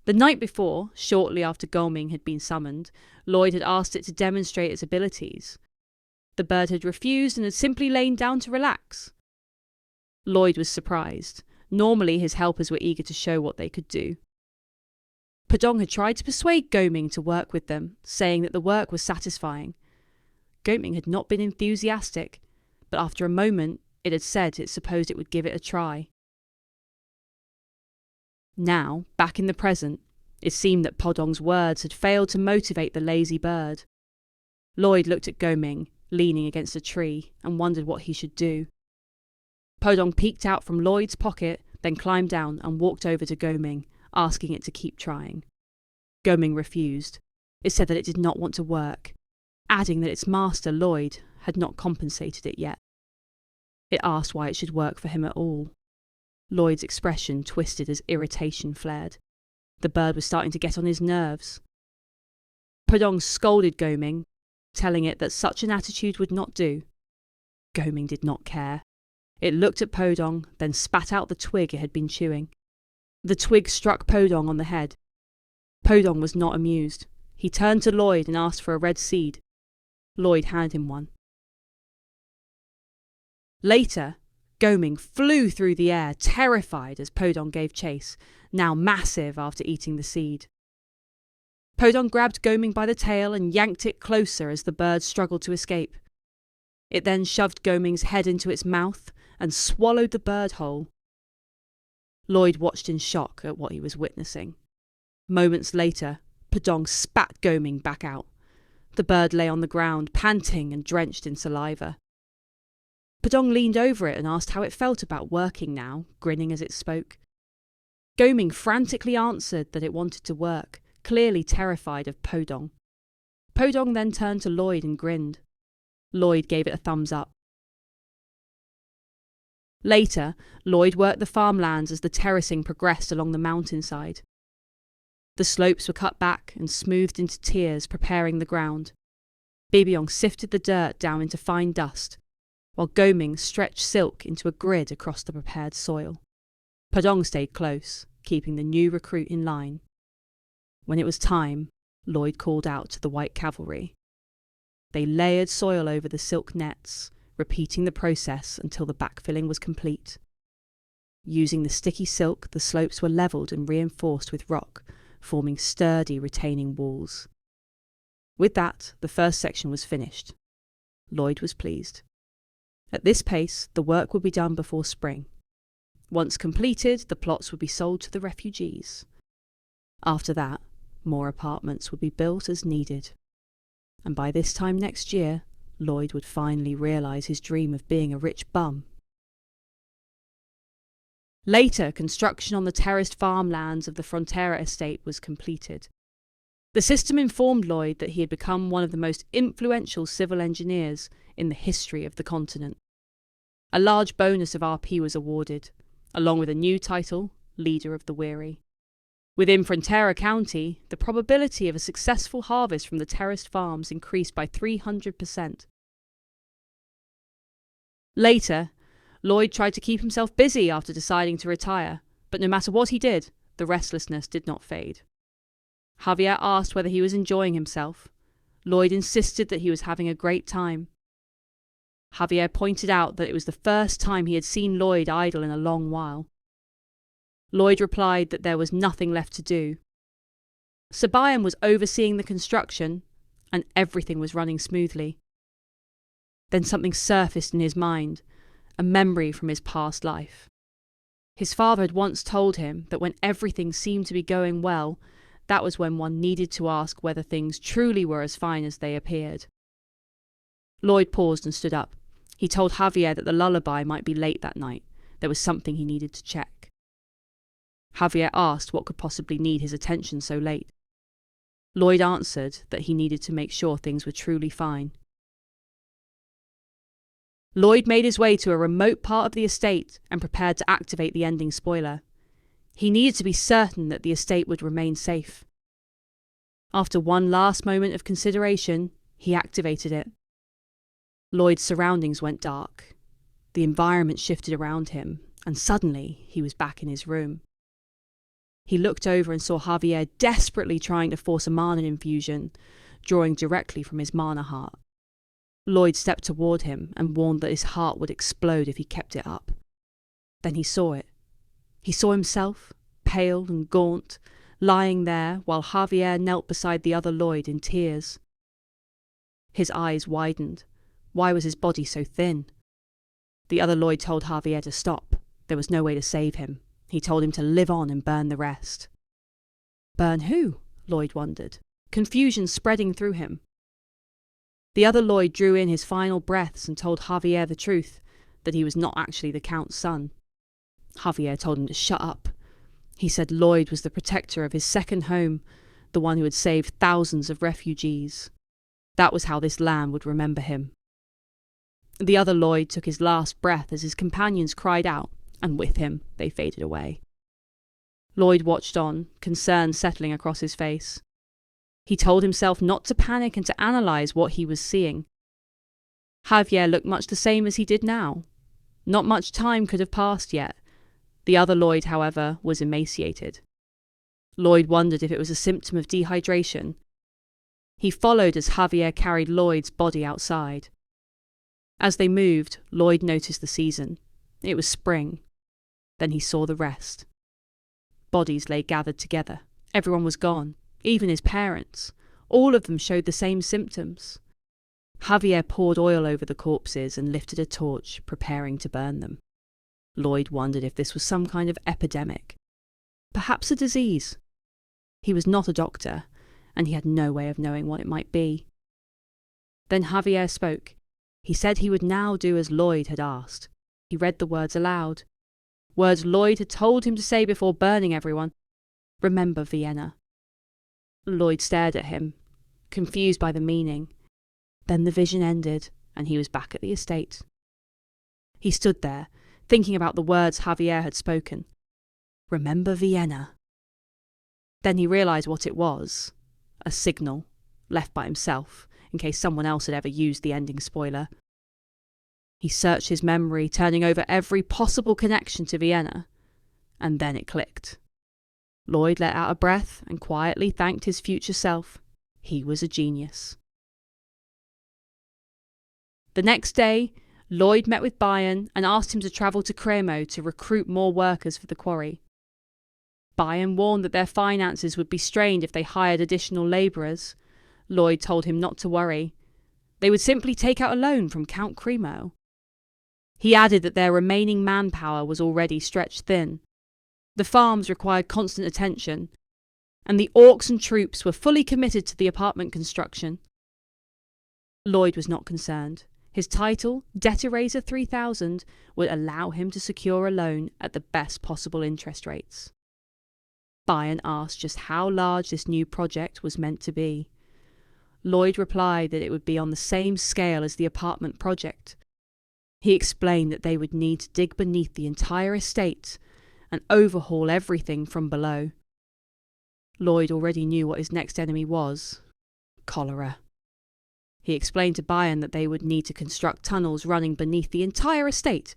The night before, shortly after Goming had been summoned, Lloyd had asked it to demonstrate its abilities. The bird had refused and had simply lain down to relax. Lloyd was surprised. Normally his helpers were eager to show what they could do. Podong had tried to persuade Goming to work with them, saying that the work was satisfying. Goming had not been enthusiastic, but after a moment it had said it supposed it would give it a try. Now, back in the present, it seemed that Podong's words had failed to motivate the lazy bird. Lloyd looked at Goming, leaning against a tree, and wondered what he should do. Podong peeked out from Lloyd's pocket, then climbed down and walked over to Goming, asking it to keep trying. Goming refused. It said that it did not want to work, adding that its master, Lloyd, had not compensated it yet. It asked why it should work for him at all. Lloyd's expression twisted as irritation flared. The bird was starting to get on his nerves. Podong scolded Goming, telling it that such an attitude would not do. Goming did not care. It looked at Podong, then spat out the twig it had been chewing. The twig struck Podong on the head. Podong was not amused. He turned to Lloyd and asked for a red seed. Lloyd handed him one. Later, Goming flew through the air, terrified as Podong gave chase, now massive after eating the seed. Podong grabbed Goming by the tail and yanked it closer as the bird struggled to escape. It then shoved Goming's head into its mouth and swallowed the bird whole. Lloyd watched in shock at what he was witnessing. Moments later, Podong spat Goming back out. The bird lay on the ground, panting and drenched in saliva. Podong leaned over it and asked how it felt about working now, grinning as it spoke. Goming frantically answered that it wanted to work, clearly terrified of Podong. Podong then turned to Lloyd and grinned. Lloyd gave it a thumbs up. Later, Lloyd worked the farmlands as the terracing progressed along the mountainside. The slopes were cut back and smoothed into tiers, preparing the ground. Bibyong sifted the dirt down into fine dust, while Goming stretched silk into a grid across the prepared soil. Podong stayed close, keeping the new recruit in line. When it was time, Lloyd called out to the white cavalry. They layered soil over the silk nets, repeating the process until the backfilling was complete. Using the sticky silk, the slopes were levelled and reinforced with rock, forming sturdy retaining walls. With that, the first section was finished. Lloyd was pleased. At this pace, the work would be done before spring. Once completed, the plots would be sold to the refugees. After that, more apartments would be built as needed. And by this time next year, Lloyd would finally realise his dream of being a rich bum. Later, construction on the terraced farmlands of the Frontera estate was completed. The system informed Lloyd that he had become one of the most influential civil engineers in the history of the continent. A large bonus of RP was awarded, along with a new title, Leader of the Weary. Within Frontera County, the probability of a successful harvest from the terraced farms increased by 300%. Later, Lloyd tried to keep himself busy after deciding to retire, but no matter what he did, the restlessness did not fade. Javier asked whether he was enjoying himself. Lloyd insisted that he was having a great time. Javier pointed out that it was the first time he had seen Lloyd idle in a long while. Lloyd replied that there was nothing left to do. Sabayan was overseeing the construction, and everything was running smoothly. Then something surfaced in his mind, a memory from his past life. His father had once told him that when everything seemed to be going well, that was when one needed to ask whether things truly were as fine as they appeared. Lloyd paused and stood up. He told Javier that the lullaby might be late that night. There was something he needed to check. Javier asked what could possibly need his attention so late. Lloyd answered that he needed to make sure things were truly fine. Lloyd made his way to a remote part of the estate and prepared to activate the ending spoiler. He needed to be certain that the estate would remain safe. After one last moment of consideration, he activated it. Lloyd's surroundings went dark. The environment shifted around him, and suddenly he was back in his room. He looked over and saw Javier desperately trying to force a mana infusion, drawing directly from his mana heart. Lloyd stepped toward him and warned that his heart would explode if he kept it up. Then he saw it. He saw himself, pale and gaunt, lying there while Javier knelt beside the other Lloyd in tears. His eyes widened. Why was his body so thin? The other Lloyd told Javier to stop. There was no way to save him. He told him to live on and burn the rest. Burn who? Lloyd wondered, confusion spreading through him. The other Lloyd drew in his final breaths and told Javier the truth, that he was not actually the Count's son. Javier told him to shut up. He said Lloyd was the protector of his second home, the one who had saved thousands of refugees. That was how this land would remember him. The other Lloyd took his last breath as his companions cried out, and with him they faded away. Lloyd watched on, concern settling across his face. He told himself not to panic and to analyse what he was seeing. Javier looked much the same as he did now. Not much time could have passed yet. The other Lloyd, however, was emaciated. Lloyd wondered if it was a symptom of dehydration. He followed as Javier carried Lloyd's body outside. As they moved, Lloyd noticed the season. It was spring. Then he saw the rest. Bodies lay gathered together. Everyone was gone, even his parents. All of them showed the same symptoms. Javier poured oil over the corpses and lifted a torch, preparing to burn them. Lloyd wondered if this was some kind of epidemic. Perhaps a disease. He was not a doctor, and he had no way of knowing what it might be. Then Javier spoke. He said he would now do as Lloyd had asked. He read the words aloud. Words Lloyd had told him to say before burning everyone. Remember Vienna. Lloyd stared at him, confused by the meaning. Then the vision ended, and he was back at the estate. He stood there, thinking about the words Javier had spoken. Remember Vienna. Then he realised what it was. A signal, left by himself, in case someone else had ever used the ending spoiler. He searched his memory, turning over every possible connection to Vienna, and then it clicked. Lloyd let out a breath and quietly thanked his future self. He was a genius. The next day, Lloyd met with Bayern and asked him to travel to Cremo to recruit more workers for the quarry. Bayern warned that their finances would be strained if they hired additional labourers. Lloyd told him not to worry. They would simply take out a loan from Count Cremo. He added that their remaining manpower was already stretched thin. The farms required constant attention, and the orcs and troops were fully committed to the apartment construction. Lloyd was not concerned. His title, Debt Eraser 3000, would allow him to secure a loan at the best possible interest rates. Bayern asked just how large this new project was meant to be. Lloyd replied that it would be on the same scale as the apartment project. He explained that they would need to dig beneath the entire estate and overhaul everything from below. Lloyd already knew what his next enemy was: cholera. He explained to Bayern that they would need to construct tunnels running beneath the entire estate,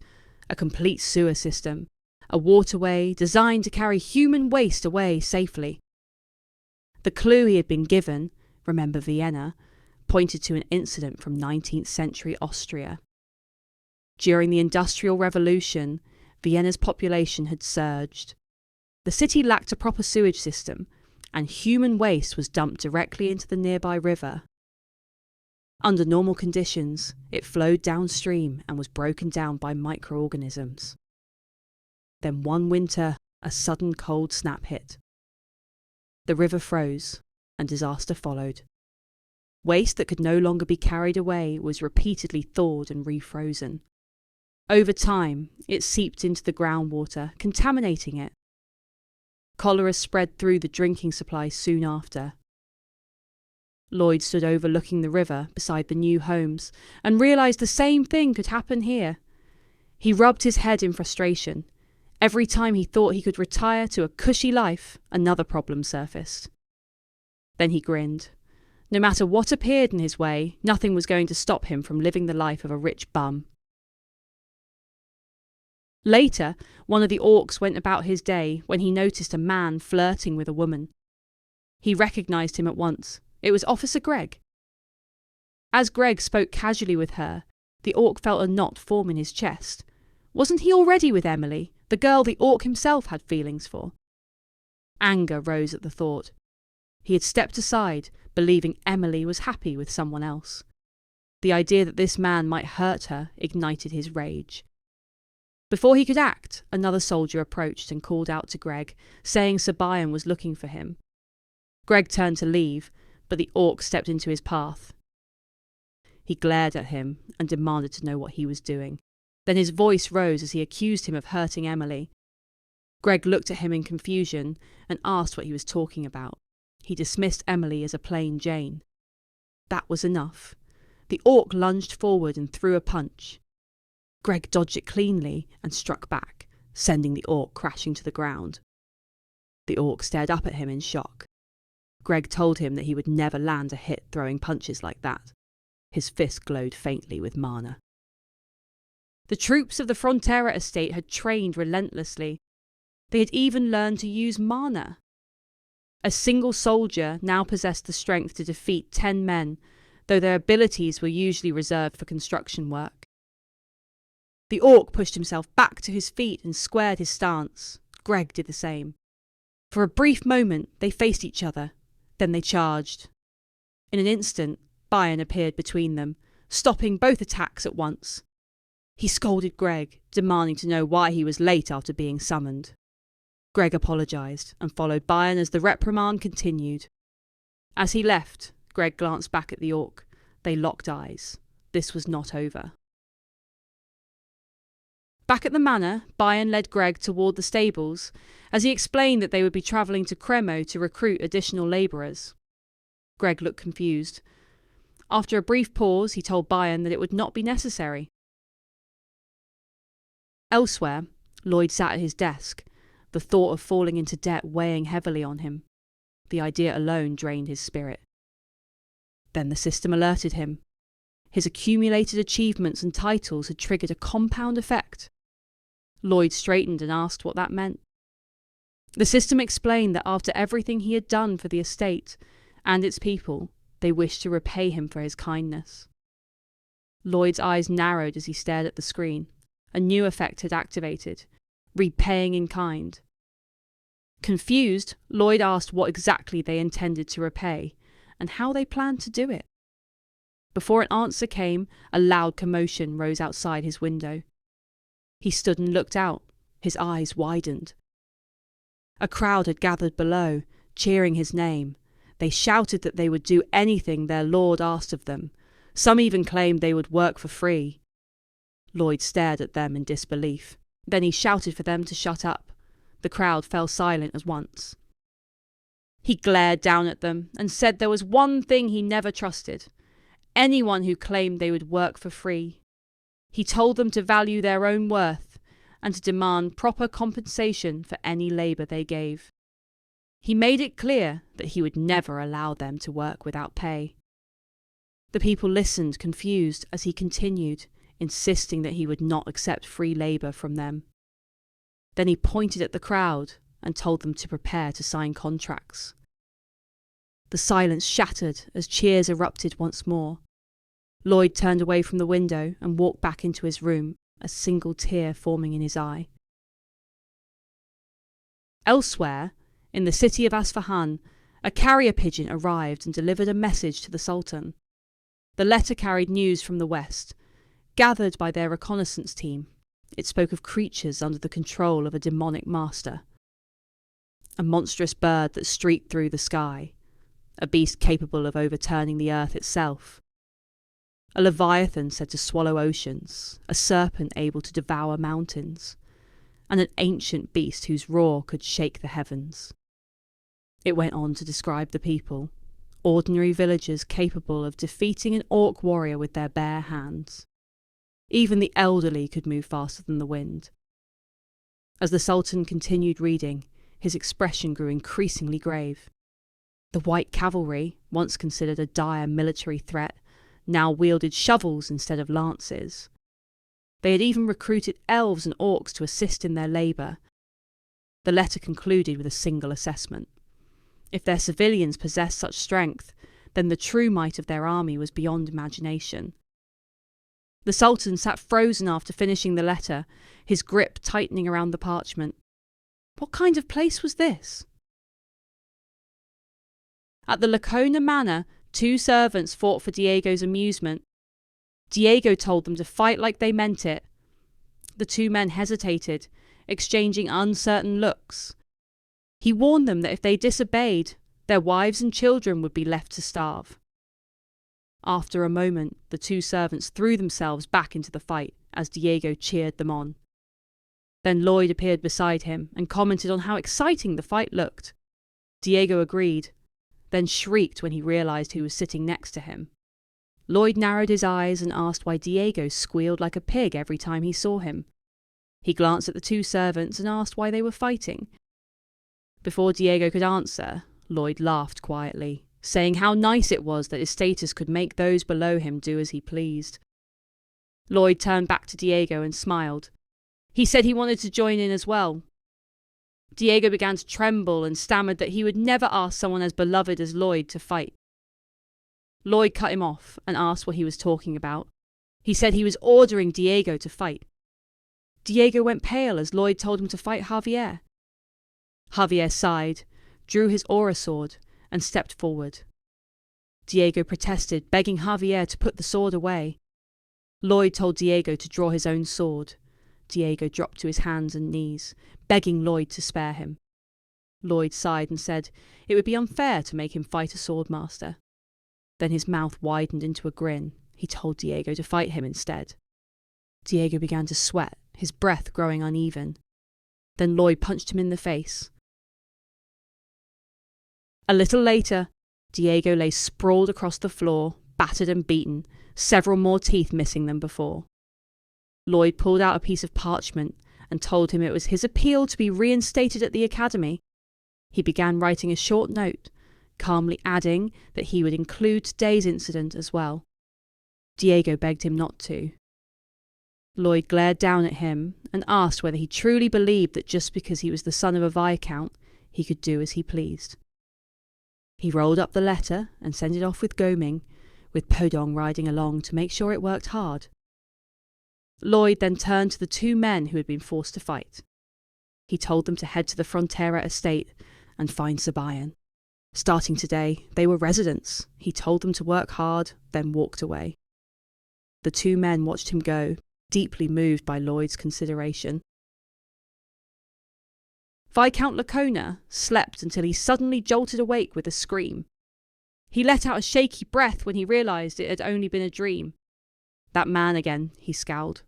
a complete sewer system, a waterway designed to carry human waste away safely. The clue he had been given, remember Vienna, pointed to an incident from 19th century Austria. During the Industrial Revolution, Vienna's population had surged. The city lacked a proper sewage system, and human waste was dumped directly into the nearby river. Under normal conditions, it flowed downstream and was broken down by microorganisms. Then one winter, a sudden cold snap hit. The river froze, and disaster followed. Waste that could no longer be carried away was repeatedly thawed and refrozen. Over time, it seeped into the groundwater, contaminating it. Cholera spread through the drinking supply soon after. Lloyd stood overlooking the river beside the new homes and realised the same thing could happen here. He rubbed his head in frustration. Every time he thought he could retire to a cushy life, another problem surfaced. Then he grinned. No matter what appeared in his way, nothing was going to stop him from living the life of a rich bum. Later, one of the orcs went about his day when he noticed a man flirting with a woman. He recognised him at once. It was Officer Greg. As Greg spoke casually with her, the orc felt a knot form in his chest. Wasn't he already with Emily, the girl the orc himself had feelings for? Anger rose at the thought. He had stepped aside, believing Emily was happy with someone else. The idea that this man might hurt her ignited his rage. Before he could act, another soldier approached and called out to Greg, saying Sir Bion was looking for him. Greg turned to leave, but the orc stepped into his path. He glared at him and demanded to know what he was doing. Then his voice rose as he accused him of hurting Emily. Greg looked at him in confusion and asked what he was talking about. He dismissed Emily as a plain Jane. That was enough. The orc lunged forward and threw a punch. Greg dodged it cleanly and struck back, sending the orc crashing to the ground. The orc stared up at him in shock. Greg told him that he would never land a hit throwing punches like that. His fist glowed faintly with mana. The troops of the Frontera estate had trained relentlessly. They had even learned to use mana. A single soldier now possessed the strength to defeat 10 men, though their abilities were usually reserved for construction work. The orc pushed himself back to his feet and squared his stance. Greg did the same. For a brief moment, they faced each other. Then they charged. In an instant, Bion appeared between them, stopping both attacks at once. He scolded Greg, demanding to know why he was late after being summoned. Greg apologised and followed Bion as the reprimand continued. As he left, Greg glanced back at the orc. They locked eyes. This was not over. Back at the manor, Bion led Greg toward the stables, as he explained that they would be travelling to Cremo to recruit additional labourers. Greg looked confused. After a brief pause, he told Bion that it would not be necessary. Elsewhere, Lloyd sat at his desk, the thought of falling into debt weighing heavily on him. The idea alone drained his spirit. Then the system alerted him. His accumulated achievements and titles had triggered a compound effect. Lloyd straightened and asked what that meant. The system explained that after everything he had done for the estate and its people, they wished to repay him for his kindness. Lloyd's eyes narrowed as he stared at the screen. A new effect had activated, repaying in kind. Confused, Lloyd asked what exactly they intended to repay, and how they planned to do it. Before an answer came, a loud commotion rose outside his window. He stood and looked out, his eyes widened. A crowd had gathered below, cheering his name. They shouted that they would do anything their lord asked of them. Some even claimed they would work for free. Lloyd stared at them in disbelief. Then he shouted for them to shut up. The crowd fell silent at once. He glared down at them and said there was one thing he never trusted: anyone who claimed they would work for free. He told them to value their own worth and to demand proper compensation for any labour they gave. He made it clear that he would never allow them to work without pay. The people listened, confused, as he continued, insisting that he would not accept free labour from them. Then he pointed at the crowd and told them to prepare to sign contracts. The silence shattered as cheers erupted once more. Lloyd turned away from the window and walked back into his room, a single tear forming in his eye. Elsewhere, in the city of Asfahan, a carrier pigeon arrived and delivered a message to the Sultan. The letter carried news from the west, gathered by their reconnaissance team. It spoke of creatures under the control of a demonic master. A monstrous bird that streaked through the sky, a beast capable of overturning the earth itself. A leviathan said to swallow oceans, a serpent able to devour mountains, and an ancient beast whose roar could shake the heavens. It went on to describe the people, ordinary villagers capable of defeating an orc warrior with their bare hands. Even the elderly could move faster than the wind. As the Sultan continued reading, his expression grew increasingly grave. The white cavalry, once considered a dire military threat, now wielded shovels instead of lances. They had even recruited elves and orcs to assist in their labour. The letter concluded with a single assessment. If their civilians possessed such strength, then the true might of their army was beyond imagination. The Sultan sat frozen after finishing the letter, his grip tightening around the parchment. What kind of place was this? At the Lacona Manor, 2 servants fought for Diego's amusement. Diego told them to fight like they meant it. The 2 men hesitated, exchanging uncertain looks. He warned them that if they disobeyed, their wives and children would be left to starve. After a moment, the 2 servants threw themselves back into the fight as Diego cheered them on. Then Lloyd appeared beside him and commented on how exciting the fight looked. Diego agreed, then shrieked when he realised who was sitting next to him. Lloyd narrowed his eyes and asked why Diego squealed like a pig every time he saw him. He glanced at the 2 servants and asked why they were fighting. Before Diego could answer, Lloyd laughed quietly, saying how nice it was that his status could make those below him do as he pleased. Lloyd turned back to Diego and smiled. He said he wanted to join in as well. Diego began to tremble and stammered that he would never ask someone as beloved as Lloyd to fight. Lloyd cut him off and asked what he was talking about. He said he was ordering Diego to fight. Diego went pale as Lloyd told him to fight Javier. Javier sighed, drew his aura sword, and stepped forward. Diego protested, begging Javier to put the sword away. Lloyd told Diego to draw his own sword. Diego dropped to his hands and knees, begging Lloyd to spare him. Lloyd sighed and said it would be unfair to make him fight a swordmaster. Then his mouth widened into a grin. He told Diego to fight him instead. Diego began to sweat, his breath growing uneven. Then Lloyd punched him in the face. A little later, Diego lay sprawled across the floor, battered and beaten, several more teeth missing than before. Lloyd pulled out a piece of parchment and told him it was his appeal to be reinstated at the academy. He began writing a short note, calmly adding that he would include today's incident as well. Diego begged him not to. Lloyd glared down at him and asked whether he truly believed that just because he was the son of a viscount, he could do as he pleased. He rolled up the letter and sent it off with Goming, with Podong riding along to make sure it worked hard. Lloyd then turned to the 2 men who had been forced to fight. He told them to head to the Frontera estate and find Sabayan. Starting today, they were residents. He told them to work hard, then walked away. The 2 men watched him go, deeply moved by Lloyd's consideration. Viscount Lacona slept until he suddenly jolted awake with a scream. He let out a shaky breath when he realised it had only been a dream. That man again, he scowled.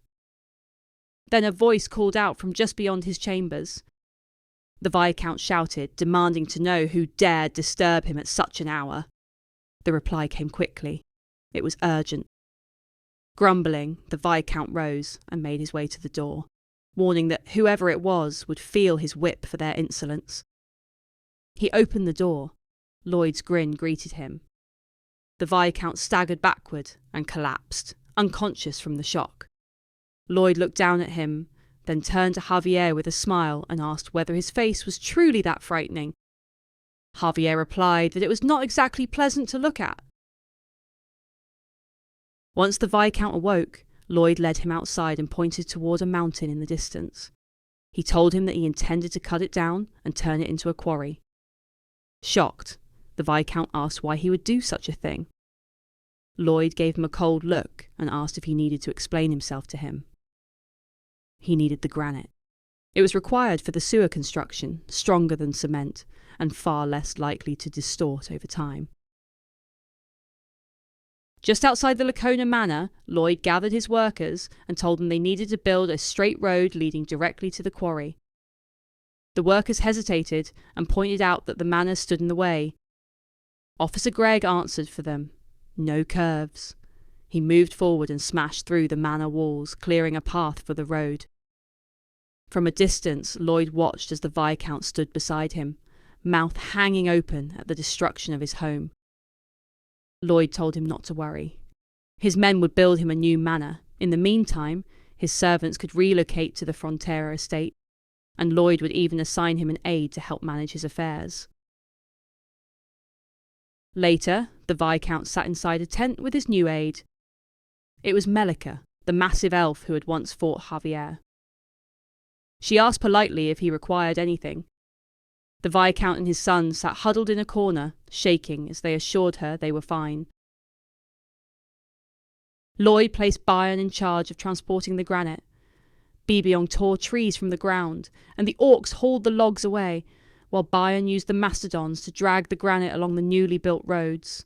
Then a voice called out from just beyond his chambers. The Viscount shouted, demanding to know who dared disturb him at such an hour. The reply came quickly. It was urgent. Grumbling, the Viscount rose and made his way to the door, warning that whoever it was would feel his whip for their insolence. He opened the door. Lloyd's grin greeted him. The Viscount staggered backward and collapsed, unconscious from the shock. Lloyd looked down at him, then turned to Javier with a smile and asked whether his face was truly that frightening. Javier replied that it was not exactly pleasant to look at. Once the Viscount awoke, Lloyd led him outside and pointed toward a mountain in the distance. He told him that he intended to cut it down and turn it into a quarry. Shocked, the Viscount asked why he would do such a thing. Lloyd gave him a cold look and asked if he needed to explain himself to him. He needed the granite. It was required for the sewer construction, stronger than cement, and far less likely to distort over time. Just outside the Lacona Manor, Lloyd gathered his workers and told them they needed to build a straight road leading directly to the quarry. The workers hesitated and pointed out that the manor stood in the way. Officer Gregg answered for them. No curves. He moved forward and smashed through the manor walls, clearing a path for the road. From a distance, Lloyd watched as the Viscount stood beside him, mouth hanging open at the destruction of his home. Lloyd told him not to worry. His men would build him a new manor. In the meantime, His servants could relocate to the Frontera estate, and Lloyd would even assign him an aide to help manage his affairs. Later, the Viscount sat inside a tent with his new aide. It was Melika, the massive elf who had once fought Javier. She asked politely if he required anything. The Viscount and his son sat huddled in a corner, shaking as they assured her they were fine. Lloyd placed Bayan in charge of transporting the granite. Bibiong tore trees from the ground, and the orcs hauled the logs away, while Bayan used the mastodons to drag the granite along the newly built roads.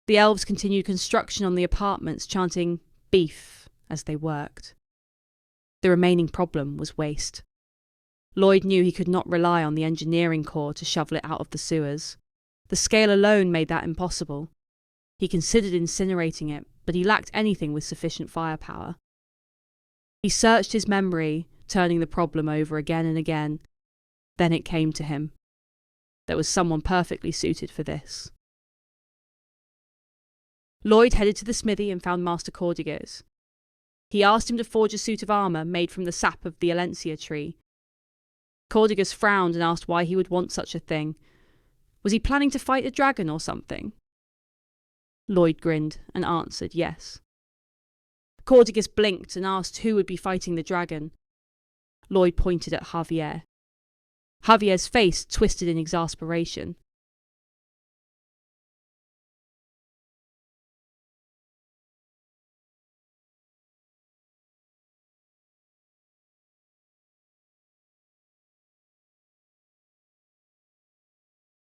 The elves continued construction on the apartments, chanting "beef" as they worked. The remaining problem was waste. Lloyd knew he could not rely on the engineering corps to shovel it out of the sewers. The scale alone made that impossible. He considered incinerating it, but he lacked anything with sufficient firepower. He searched his memory, turning the problem over again and again. Then it came to him. There was someone perfectly suited for this. Lloyd headed to the smithy and found Master Cordigos. He asked him to forge a suit of armour made from the sap of the Alencia tree. Cordigos frowned and asked why he would want such a thing. Was he planning to fight a dragon or something? Lloyd grinned and answered yes. Cordigos blinked and asked who would be fighting the dragon. Lloyd pointed at Javier. Javier's face twisted in exasperation.